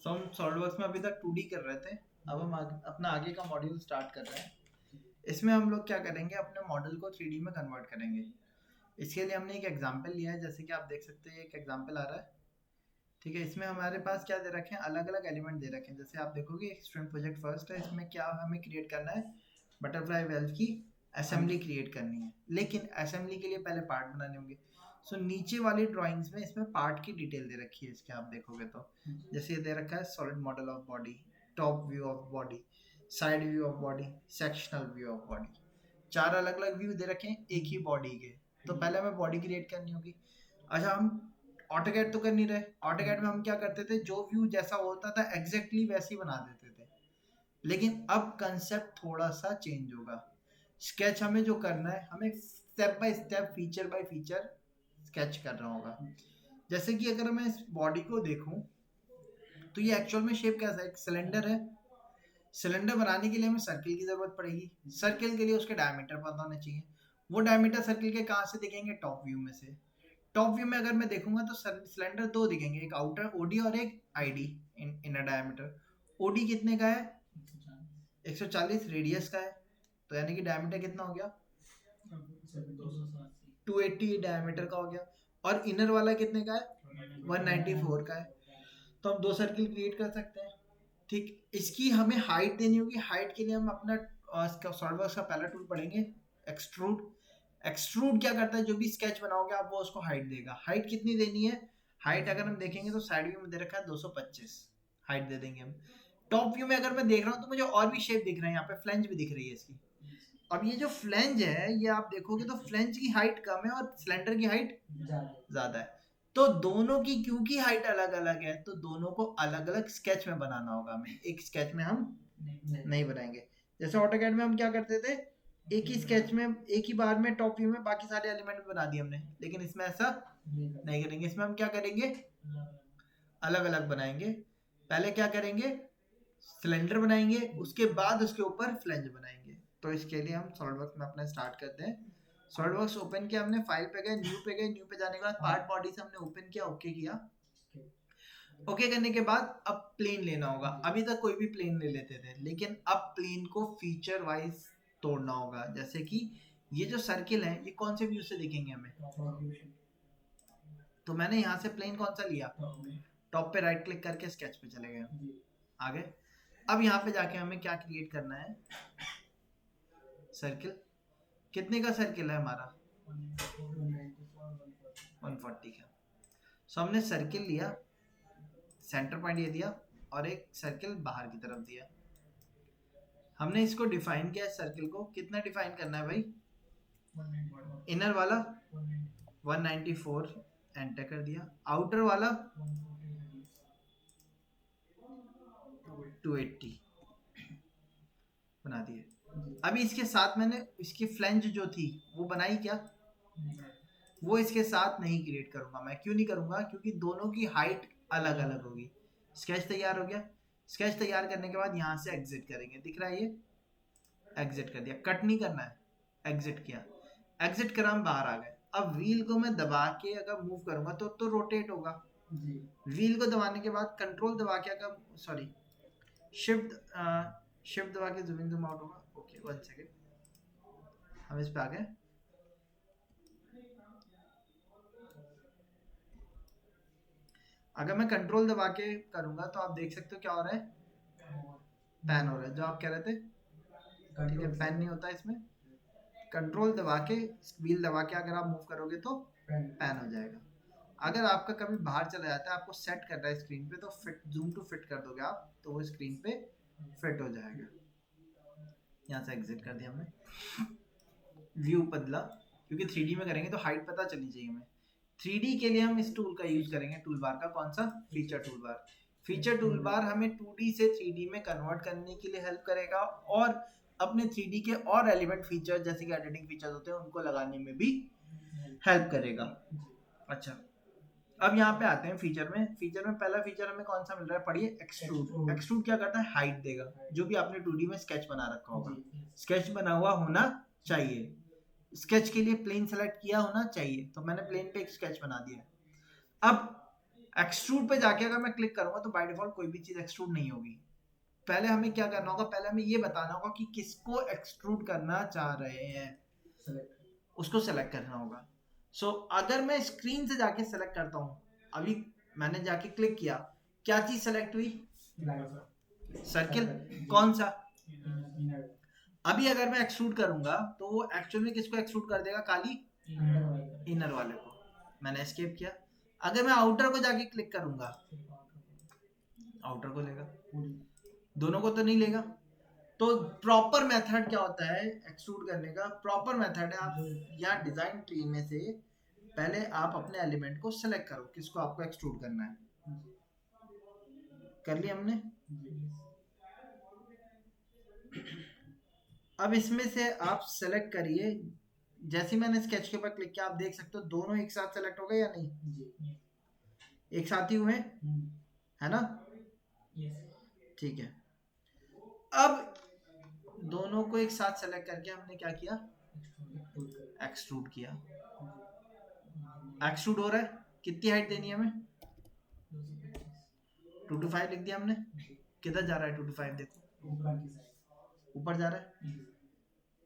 हम सॉलिडवर्क्स में अभी तक 2D कर रहे थे। अब हम अपना आगे का मॉड्यूल स्टार्ट कर रहे हैं। इसमें हम लोग क्या करेंगे, अपने मॉडल को 3D में कन्वर्ट करेंगे। इसके लिए हमने एक एग्जांपल लिया है, जैसे कि आप देख सकते हैं एक एग्जांपल आ रहा है। ठीक है, इसमें हमारे पास क्या दे रखे हैं, अलग अलग एलिमेंट दे रखे हैं। जैसे आप देखोगे स्टूडेंट प्रोजेक्ट फर्स्ट है, इसमें क्या हमें क्रिएट करना है, बटरफ्लाई वेल्व की असेंबली क्रिएट करनी है। लेकिन असेंबली के लिए पहले पार्ट बनाने होंगे। सो नीचे वाली ड्राइंग्स में इसमें पार्ट की डिटेल दे रखी है इसके, आप देखोगे तो जैसे ये दे रखा है solid model of body, top view of body, side view of body, sectional view of body. 4 अलग अलग व्यू दे रखे हैं एक ही बॉडी के। तो पहले हमें बॉडी क्रिएट करनी होगी। अच्छा, हम ऑटोकैड तो कर नहीं रहे। ऑटोकैड में हम क्या करते थे, जो व्यू जैसा होता था एग्जैक्टली वैसे ही बना देते थे। लेकिन अब कंसेप्ट थोड़ा सा चेंज होगा। स्केच हमें जो करना है, हमें step by step, feature bye feature sketch करना होगा। जैसे कि अगर मैं इस बॉडी को देखूं तो ये एक्चुअल में शेप कैसा है, एक सिलेंडर है। सिलेंडर बनाने के लिए हमें सर्किल की जरूरत पड़ेगी। सर्किल के लिए उसके डायमीटर पता होना चाहिए। वो डायमीटर सर्किल के कहाँ से दिखेंगे, टॉप व्यू में से। टॉप व्यू में अगर मैं देखूंगा तो सिलेंडर 2 दिखेंगे, एक आउटर ओडी और एक आईडी, इनर डायमीटर। ओडी कितने का है, 140 रेडियस का है। तो यानी कि डायमीटर कितना हो गया, 280 डायमीटर का हो गया। और इनर वाला कितने का है, 194 का है। तो हम 2 सर्किल क्रिएट कर सकते हैं। ठीक, इसकी हमें हाइट देनी होगी। हाइट के लिए हम अपना सॉलिडवर्क्स का पहला टूल पढ़ेंगे, एक्सट्रूड। एक्सट्रूड क्या करता है, जो भी स्केच बनाओगे आप वो उसको हाइट देगा। हाइट कितनी देनी है, हाइट अगर हम देखेंगे तो साइड व्यू में दे रखा है 225 हाइट दे देंगे हम। टॉप व्यू में अगर मैं देख रहा हूँ तो मुझे और भी शेप दिख रहे हैं, यहाँ पे फ्लेंज भी दिख रही है इसकी। अब ये जो फ्लेंज है, ये आप देखोगे तो फ्लेंज की हाइट कम है और सिलेंडर की हाइट ज्यादा है। तो दोनों की क्योंकि हाइट अलग अलग है, तो दोनों को अलग अलग स्केच में बनाना होगा हमें। एक स्केच में हम नहीं बनाएंगे। जैसे ऑटोकैड में हम क्या करते थे, एक ही स्केच में, एक ही बार में टॉप व्यू में बाकी सारे एलिमेंट बना दिए हमने। लेकिन इसमें ऐसा नहीं करेंगे। इसमें हम क्या करेंगे, अलग अलग बनाएंगे। पहले क्या करेंगे, सिलेंडर बनाएंगे, उसके बाद उसके ऊपर फ्लेंज बनाएंगे। तो इसके लिए हम सॉलिडवर्क्स में अपना स्टार्ट करते हैं। सॉलिडवर्क्स ओपन किया हमने, फाइल पे गए, न्यू पे गए। न्यू पे जाने के बाद पार्ट बॉडी से हमने ओपन किया, ओके किया। ओके करने के बाद अब प्लेन लेना होगा। अभी तक कोई भी प्लेन ले लेते थे, लेकिन अब प्लेन को फीचर वाइज तोड़ना होगा। जैसे कि ये जो सर्किल है, ये कौन से व्यू से दिखेंगे हमें, तो मैंने यहाँ से प्लेन कौन सा लिया, टॉप पे राइट क्लिक करके स्केच पे चले गए, आगे। अब यहाँ पे जाके हमें क्या क्रिएट करना है, सर्किल। कितने का सर्किल है हमारा, 140 का। सो हमने सर्किल लिया, सेंटर पॉइंट ये दिया और एक सर्किल बाहर की तरफ दिया। हमने इसको डिफाइन किया, सर्किल को कितना डिफाइन करना है भाई, इनर वाला 194 एंटर कर दिया, आउटर वाला 280 बना दिए। अभी इसके साथ मैंने इसकी फ्लेंज जो थी वो बनाई क्या, वो इसके साथ नहीं क्रिएट करूंगा मैं। क्यों नहीं करूंगा, क्योंकि दोनों की हाइट अलग अलग होगी। स्केच तैयार हो गया। स्केच तैयार करने के बाद यहाँ से एग्जिट करेंगे, दिख रहा है ये, एग्जिट कर दिया। कट नहीं करना है, एग्जिट किया। एग्जिट करा, हम बाहर आ गए। अब व्हील को मैं दबा के अगर मूव करूंगा तो रोटेट होगा। व्हील को दबाने के बाद कंट्रोल दबा के अगर, सॉरी, शिफ्ट दबा के जूम इन जूम आउट होगा। ओके, 1 सेकेंड, हम इस पे आ गए। अगर मैं कंट्रोल दबा के करूंगा तो आप देख सकते हो क्या हो रहा है, पैन हो रहा है, जो आप कह रहे थे। ठीक है, पैन नहीं होता इसमें। कंट्रोल दबा के, व्हील दबा के अगर आप मूव करोगे तो पैन हो जाएगा। अगर आपका कभी बाहर चला जाता है, आपको सेट कर रहा है स्क्रीन पे, तो फिट, जूम टू फिट कर दोगे आप, तो वो स्क्रीन पे फिट हो जाएगा। यहाँ से एग्जिट कर दिया हमने, व्यू बदला, क्योंकि 3D में करेंगे तो हाइट पता चलनी चाहिए हमें। 3D के लिए हम इस टूल का यूज करेंगे, टूल बार का, कौन सा, feature tool bar. Feature tool bar हमें 2D से 3D में कन्वर्ट करने के लिए हेल्प करेगा, और अपने 3D के और एलिमेंट फीचर जैसे कि एडिटिंग फीचर्स होते हैं उनको लगाने में भी हेल्प करेगा। अच्छा, अब यहाँ पे आते हैं फीचर में। फीचर में पहला फीचर हमें कौन सा मिल रहा है, पढ़िए, एक्सट्रूड। एक्सट्रूड क्या करता है, हाइट देगा। जो भी आपने 2D में स्केच बना रखा होगा, स्केच बना हुआ होना चाहिए। स्केच के लिए प्लेन सेलेक्ट किया होना चाहिए, तो मैंने प्लेन पे एक स्केच बना दिया। अब एक्सट्रूड पे जाके अगर मैं क्लिक करूंगा तो बाय डिफॉल्ट कोई भी चीज एक्सट्रूड नहीं होगी। पहले हमें क्या करना होगा, पहले हमें ये बताना होगा कि किसको एक्सट्रूड करना चाह रहे हैं, उसको सेलेक्ट करना होगा। सो अगर मैं स्क्रीन से जाके सेलेक्ट करता हूँ, अभी मैंने जाके क्लिक किया, क्या चीज सेलेक्ट हुई? सर्किल। कौन सा? अभी अगर मैं एक्सट्रूड करूंगा तो वो एक्चुअल में किसको एक्सट्रूड कर देगा? खाली इनर वाले को। मैंने एस्केप किया। अगर मैं आउटर को जाके क्लिक करूंगा, आउटर को लेगा, दोनों को तो नहीं लेगा। तो प्रॉपर मेथड क्या होता है एक्सट्रूड करने का? प्रॉपर मेथड है, आप यहाँ डिजाइन ट्री में से पहले आप अपने एलिमेंट को सिलेक्ट करो, किसको आपको एक्सट्रूड करना है। कर लिया हमने। अब इसमें से आप सेलेक्ट करिए। जैसे मैंने स्केच के ऊपर क्लिक किया, आप देख सकते हो दोनों एक साथ सेलेक्ट हो गए या नहीं? एक साथ ही हुए, है ना? ठीक है। अब दोनों को एक साथ सेलेक्ट करके हमने क्या किया? एक्सट्रूड किया। एक्सट्रूड हो रहा है। कितनी हाइट देनी है हमें? 2 to 5 लिख दिया हमने। किधर जा रहा है 2 to 5? देखो ऊपर जा रहा है।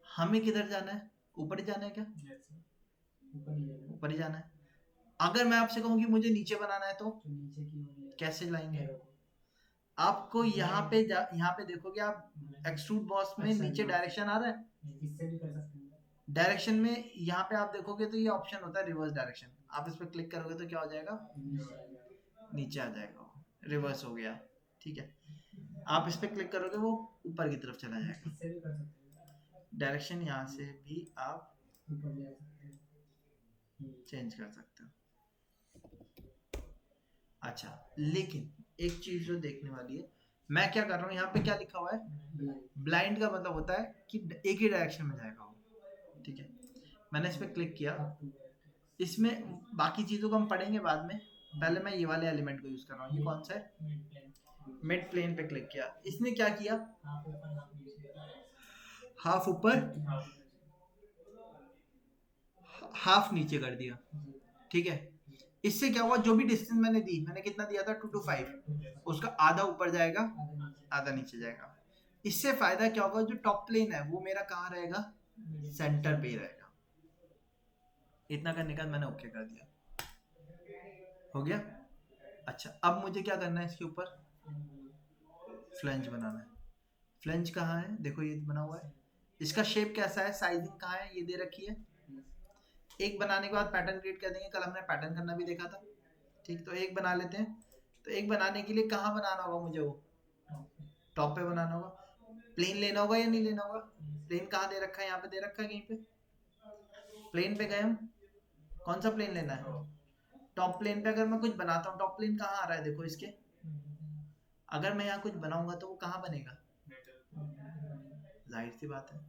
हमें किधर जाना है? ऊपर ही जाना है क्या? ऊपर ही जाना है। अगर मैं आपसे कहूँ कि मुझे नीचे बनाना है तो कैसे लाएंगे? आपको यहाँ पे देखोगे आप एक्सट्रूड बॉस में नीचे डायरेक्शन आ रहा है। डायरेक्शन में यहाँ पे आप देखोगे तो ये ऑप्शन होता है रिवर्स डायरेक्शन। आप इस पर क्लिक करोगे तो क्या हो जाएगा? नीचे आ जाएगा, रिवर्स हो गया। ठीक है। आप इस पर क्लिक करोगे वो ऊपर की तरफ चला जाएगा। डायरेक्शन यहाँ से भी आप चेंज कर सकते हो। अच्छा, लेकिन एक चीज जो देखने वाली है, मैं क्या कर रहा हूँ, यहाँ पे क्या लिखा हुआ है? ब्लाइंड का मतलब होता है कि एक ही डायरेक्शन में जाएगा वो। ठीक है, मैंने इस पर क्लिक किया। इसमें बाकी चीजों को हम पढ़ेंगे बाद में, पहले मैं ये वाले एलिमेंट को यूज कर रहा हूँ। ये कौन सा है? मिड प्लेन पे क्लिक किया। इसने क्या किया? हाफ ऊपर हाफ नीचे कर दिया। ठीक है, इससे क्या हुआ? जो भी डिस्टेंस मैंने दी, मैंने कितना दिया था? 2 to 5, उसका आधा ऊपर जाएगा, आधा नीचे जाएगा। इससे फायदा क्या होगा? जो टॉप प्लेन है वो मेरा कहाँ रहेगा? सेंटर पे ही रहेगा। इतना करने का मैंने ओके कर दिया। हो गया। अच्छा, अब मुझे क्या करना है? इसके ऊपर फ्लेंज बनाना है। फ्लेंज कहाँ है? देखो ये बना हुआ है। इसका शेप कैसा है? साइजिंग कहाँ है? ये दे रखी है। एक बनाने के बाद पैटर्न क्रिएट कर देंगे। कल हमने पैटर्न करना भी देखा था। ठीक, तो एक बना लेते हैं। तो एक बनाने के लिए कहाँ बनाना होगा मुझे? वो टॉप पे बनाना होगा। प्लेन लेना होगा या नहीं लेना होगा? प्लेन कहाँ दे रखा है? यहाँ पे दे रखा है कहीं पे। प्लेन पे गए हम। कौन सा प्लेन लेना है? टॉप प्लेन पे अगर मैं कुछ बनाता हूँ, टॉप प्लेन कहाँ आ रहा है? देखो इसके। अगर मैं यहाँ कुछ बनाऊंगा तो वो कहाँ बनेगा? जाहिर सी बात है,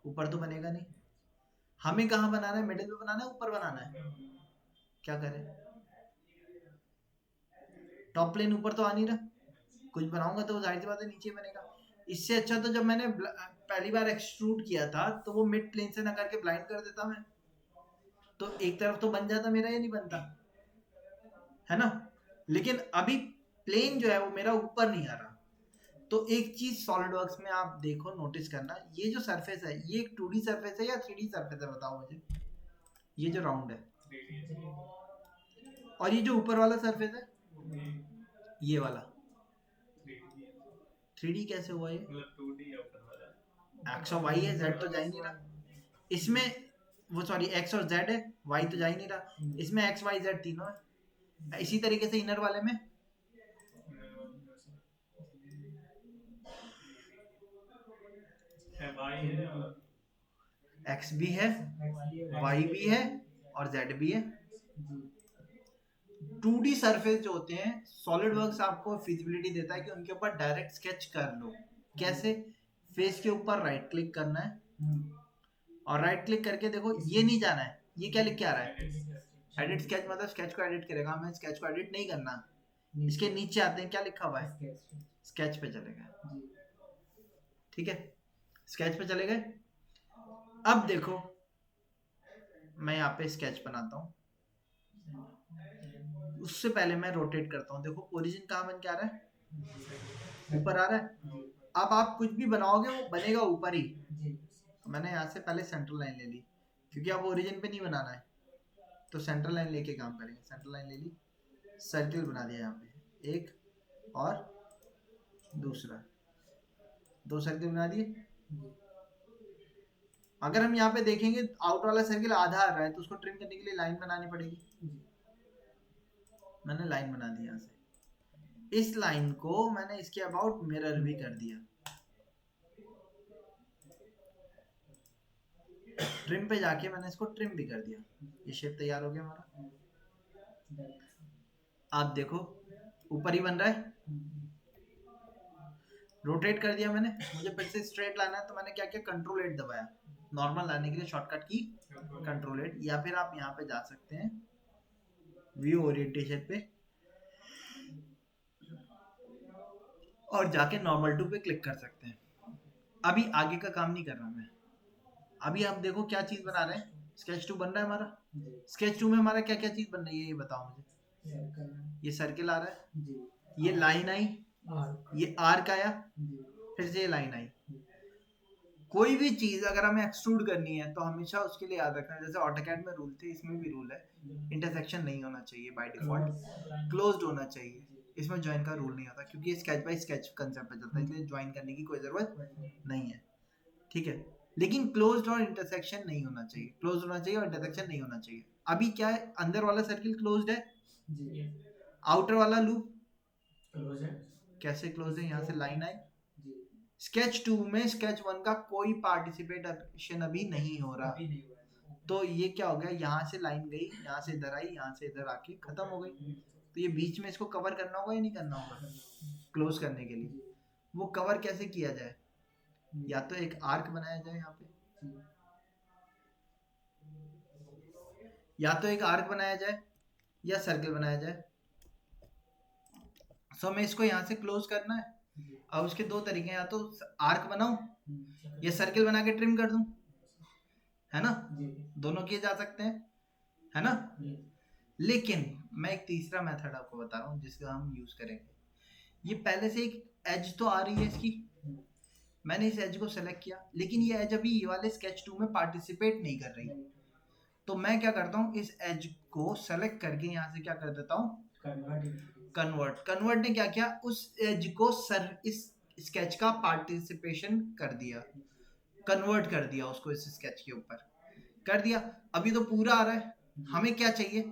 ऊपर तो बनेगा नहीं। हमें कहाँ बनाना है? मिडिल में बनाना है, ऊपर बनाना है? क्या करें? टॉप प्लेन ऊपर तो आ नहीं रहा। कुछ बनाऊंगा तो जाहिर सी बात है नीचे बनेगा। इससे अच्छा तो जब मैंने पहली बार एक्सट्रूड किया था तो वो मिड प्लेन से ना करके ब्लाइंड कर देता मैं, तो एक तरफ तो बन जाता मेरा, या नहीं बनता? है ना? लेकिन अभी प्लेन जो है वो मेरा ऊपर नहीं आ रहा। तो एक चीज सॉलिडवर्क्स में आप देखो, नोटिस करना, ये जो सरफेस है ये एक 2D सरफेस है या 3D सरफेस है? बताओ मुझे। ये जो राउंड है, और ये जो ऊपर वाला सरफेस है, ये वाला 3D कैसे हुआ? ये एक्स और वाई है, जेड तो जा ही नहीं रहा इसमें। वो सॉरी, एक्स और जेड है, वाई तो जा ही नहीं रहा इसमें। एक्स वाई जेड तीनों है। इसी तरीके से इनर वाले में एक्स भी है, वाई भी है और जेड भी है। 2D सरफेस जो होते हैं, सॉलिडवर्क्स आपको फिजिबिलिटी देता है कि उनके ऊपर डायरेक्ट स्केच कर लो। कैसे? फेस के ऊपर राइट क्लिक करना है, और राइट क्लिक करके देखो, ये नहीं जाना है। ये क्या लिख के आ रहा है? एडिट स्केच, मतलब स्केच को एडिट करेगा। हमें स्केच को एडिट नहीं करना। इसके नीचे आते हैं, क्या लिखा हुआ है? स्केच पे चले गए। ठीक है, स्केच पे चले गए। अब देखो, मैं यहाँ पे स्केच बनाता हूँ। उससे पहले मैं रोटेट करता हूँ। देखो ओरिजिन कहाँ बन के आ रहा है, ऊपर आ रहा है। अब आप कुछ भी बनाओगे वो बनेगा ऊपर ही। तो मैंने यहाँ से पहले सेंट्रल लाइन ले ली, क्योंकि अब ओरिजिन पे नहीं बनाना है, तो सेंट्रल लाइन लेके काम करेंगे। सेंट्रल लाइन ले ली, सर्किल बना दिया यहाँ पे, एक और दूसरा, 2 सर्किल बना दिए। अगर हम यहाँ पे देखेंगे आउट वाला सर्किल आधा आ रहा है, तो उसको ट्रिम करने के लिए लाइन बनानी पड़ेगी। मैंने लाइन बना दी यहाँ से। इस लाइन को मैंने इसके अबाउट मिरर भी कर दिया। ट्रिम पे जाके मैंने इसको ट्रिम भी कर दिया। ये शेप तैयार हो गया हमारा। आप देखो ऊपर ही बन रहा है। रोटेट कर दिया मैंने, मुझे फिर से स्ट्रेट लाना है, तो मैंने क्या किया, कंट्रोल 8 दबाया। नॉर्मल लाने के लिए शॉर्टकट की कंट्रोल 8, या फिर आप यहाँ पे जा सकते हैं व्यू ओरिएंटेशन पे और जाके नॉर्मल टू पे क्लिक कर सकते हैं। अभी आगे का काम नहीं कर रहा मैं। अभी आप देखो क्या चीज बना रहे हैं, स्केच 2 बन रहा है हमारा। स्केच 2 में हमारा क्या क्या चीज बन रही है ये बताओ मुझे। ये सर्किल आ रहा है, ये लाइन आई, ये आर्क आया, फिर से ये लाइन आई। कोई भी चीज अगर हमें एक्सट्रूड करनी है तो हमेशा उसके लिए याद रखना है, जैसे ऑटोकैड में रूल थे, इसमें भी रूल है, इंटरसेक्शन नहीं होना चाहिए बाय डिफॉल्ट, क्लोज्ड होना चाहिए। इसमें ज्वाइन का रूल नहीं होता, क्योंकि स्केच बाय स्केच कंसेप्ट पे चलता है, इसलिए ज्वाइन करने की कोई जरूरत नहीं है, ठीक है। लेकिन क्लोज्ड और इंटरसेक्शन नहीं होना चाहिए, क्लोज होना चाहिए और इंटरसेक्शन नहीं होना चाहिए। अभी क्या है, अंदर वाला सर्किल क्लोज्ड है, आउटर वाला लूप क्लोज है। कैसे क्लोज है, यहाँ से लाइन आई। स्केच 2 में स्केच 1 का कोई पार्टिसिपेशन अभी नहीं हो रहा, तो ये क्या हो गया, यहाँ से लाइन गई, यहाँ से इधर आई, यहाँ से इधर आके खत्म हो गई। तो ये बीच में इसको कवर करना होगा या नहीं करना होगा क्लोज करने के लिए। वो कवर कैसे किया जाए, या तो एक आर्क बनाया जाए यहाँ पे, या तो एक आर्क बनाया जाए या सर्किल बनाया जाए। सो हमें इसको यहाँ से क्लोज करना है। अब उसके 2 तरीके हैं, या तो आर्क बनाऊं या सर्किल बना के ट्रिम कर दूं, है ना, दोनों किए जा सकते हैं, है ना। लेकिन मैं एक तीसरा मेथड आपको बता रहा हूँ जिसका हम यूज करेंगे। ये पहले से एक एज तो आ रही है इसकी, मैंने इस एज को सेलेक्ट किया, लेकिन ये एज अभी ये वाले स्केच 2 में पार्टिसिपेट नहीं कर रही, तो मैं क्या करता हूँ, इस एज को सेलेक्ट करके यहाँ से क्या कर देता हूँ, कन्वर्ट ने क्या किया, उस एज को इस स्केच का पार्टिसिपेशन कर दिया, कन्वर्ट कर दिया उसको इस स्केच के ऊपर कर दिया। अभी तो पूरा आ रहा है, हमें क्या चाहिए,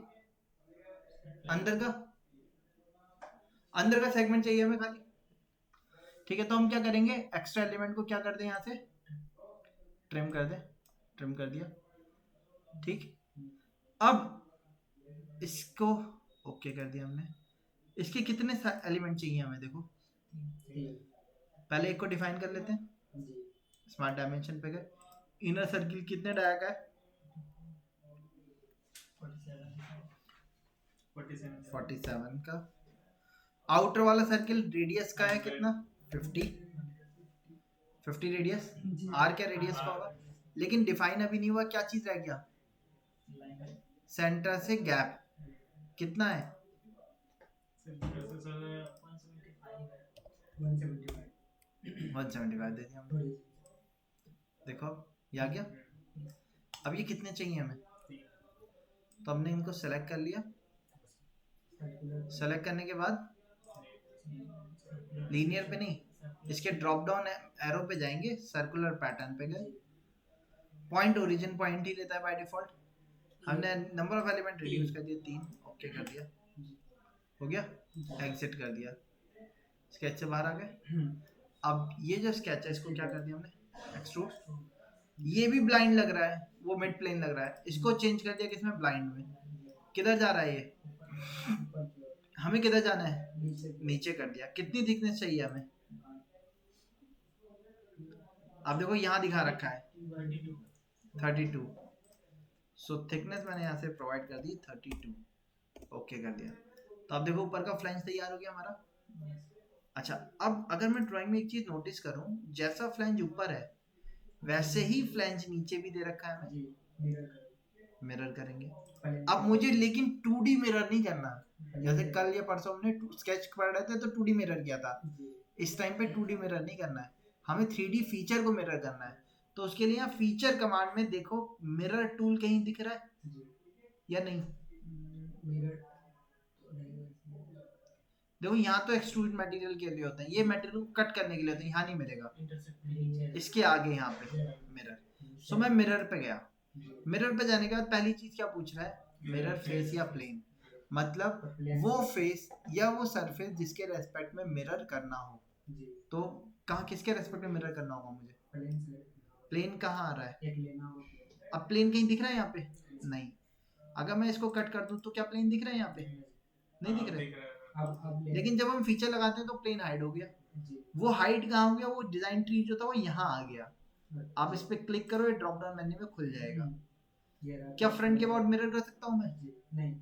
अंदर का सेगमेंट चाहिए हमें खाली, ठीक है। तो हम क्या करेंगे, एक्स्ट्रा एलिमेंट को क्या कर दें, यहाँ से ट्रिम कर दें, ट्रिम कर दिया, ठीक। अब इसको ओके कर दिया हमने। इसके कितने एलिमेंट चाहिए हमें, देखो पहले एक को डिफाइन कर लेते हैं, स्मार्ट डायमेंशन पे गए, इनर सर्किल कितने डाया का है, 47 का। आउटर वाला सर्किल रेडियस का है कितना, 50 रेडियस, आर क्या रेडियस का होगा, लेकिन डिफाइन अभी नहीं हुआ, क्या चीज रह गया, सेंटर से गैप कितना है, 175 दे दिया हमने। देखो ये आ गया। अब ये कितने चाहिए हमें, तो हमने इनको सेलेक्ट कर लिया। सेलेक्ट करने के बाद लीनियर पे नहीं, इसके ड्रॉप डाउन एरो पे जाएंगे, सर्कुलर पैटर्न पे गए, पॉइंट ओरिजिन पॉइंट ही लेता है बाय डिफॉल्ट। हमने नंबर ऑफ एलिमेंट रिड्यूस कर दिया 3, ओके कर दिया, हो गया, एग्जिट कर दिया, स्केच से बाहर आ गए। अब ये जो स्केच है इसको क्या कर दिया हमने, एक्सट्रूड। ये भी ब्लाइंड लग रहा है, वो मिड प्लेन लग रहा है, इसको चेंज कर दिया किसमें, ब्लाइंड में। किधर जा रहा है ये, हमें किधर जाना है, नीचे कर दिया। कितनी थिकनेस चाहिए हमें, अब देखो यहाँ दिखा रखा है 32, सो थिकनेस मैंने यहाँ से प्रोवाइड कर दी 32, ओके कर दिया। तो अब देखो ऊपर का फ्लैंज तैयार हो गया हमारा। अच्छा, अब अगर मैं ड्राइंग में एक चीज नोटिस करूं, जैसा फ्लैंज ऊपर है वैसे ही फ्लैंज नीचे भी दे रखा है, हमें मिरर करेंगे। अब मुझे लेकिन 2D मिरर नहीं करना, जैसे कल या परसों हमने स्केच पढ़ रहे थे तो 2D मिरर किया था, इस टाइम पे 2D मिरर नहीं करना है, हमें 3D फीचर को मिरर करना है। तो उसके लिए यहाँ फीचर कमांड में देखो मिरर टूल कहीं दिख रहा है या नहीं? देखो यहाँ तो एक्सट्रूड मटेरियल के लिए होता है, ये मटेरियल को कट करने के लिए होता है, यहाँ नहीं मिलेगा, इसके आगे यहाँ पे मिरर। सो मैं मिरर पे गया, मिरर पे जाने के बाद पहली चीज क्या पूछ रहा है, मिरर फेस या प्लेन, मतलब वो फेस या वो सरफेस जिसके रेस्पेक्ट में मिरर करना हो। तो कहाँ किसके रेस्पेक्ट में मिरर करना होगा मुझे? प्लेन कहाँ आ रहा है? अब प्लेन कहीं दिख रहा है यहाँ पे? नहीं। अगर मैं इसको कट कर दूं तो क्या प्लेन दिख रहा है यहाँ पे? नहीं दिख रहा है। लेकिन जब हम फीचर लगाते हैं तो प्लेन हाइड हो गया। वो हाइड कहाँ हो गया? वो डिजाइन ट्री जो था वो यहाँ आ गया। आप इस पे क्लिक करो, ये ड्रॉप डाउन मेन्यू में खुल जाएगा। क्या फ्रंट के अबाउट मिरर कर सकता हूँ मैं? नहीं।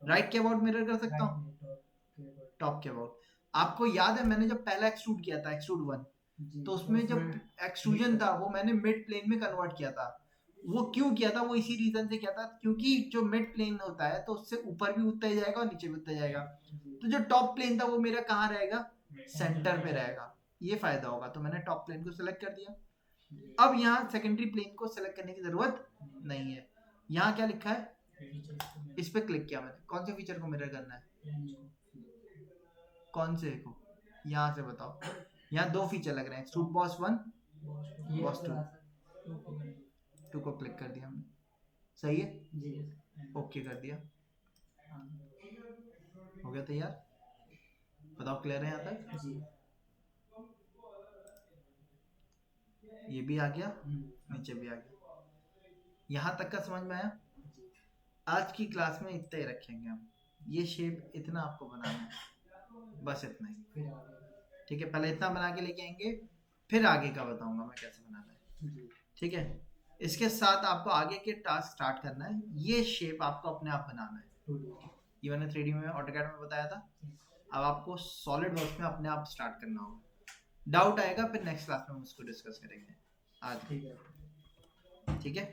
राइट के अबाउट मिरर कर सकता हूँ? टॉप के अबाउट। आपको याद है मैंने जब पहला एक्सट्रूड किया था, एक्सट्रूड 1, तो उसमें जब एक्सट्रूजन था वो मैंने मिड प्लेन में कन्वर्ट किया था। वो क्यों किया था? वो इसी रीजन से किया था क्योंकि जो मिड प्लेन होता है तो उससे ऊपर भी उठता ही जाएगा और नीचे भी उठता जाएगा। तो जो टॉप प्लेन था वो मेरा कहाँ रहेगा? सेंटर पे रहेगा। ये फायदा होगा। तो मैंने टॉप प्लेन को सिलेक्ट कर दिया। अब यहाँ सेकेंडरी प्लेन को सिलेक्ट करने की जरूरत नहीं है। यहाँ क्या लिखा है? इस पे क्लिक किया मैंने। कौन से फीचर को मिरर करना है? कौन से को? यहाँ से बताओ। यहाँ दो फीचर लग रहे हैं, एक्सट्रूड बॉस 1, बॉस 2 को क्लिक कर दिया हमने। सही है? ओके कर दिया। हो गया तैयार? बताओ क्लियर है यहाँ तक? ये भी आ गया, नीचे भी आ गया। यहाँ तक का समझ में आया? आज की क्लास में इतना ही रखेंगे हम। ये शेप इतना आपको बनाना है, बस इतना ही। ठीक है, पहले इतना बना के लेके आएंगे, फिर आगे का बताऊंगा मैं कैसे बनाना है। ठीक है, इसके साथ आपको आगे के टास्क स्टार्ट करना है। ये शेप आपको अपने आप बनाना है। ये मैंने 3D में ऑटोकैड में बताया था। अब आपको सॉलिड वर्क्स में अपने आप स्टार्ट करना होगा। डाउट आएगा फिर नेक्स्ट क्लास में हम उसको डिस्कस करेंगे। आज ठीक है।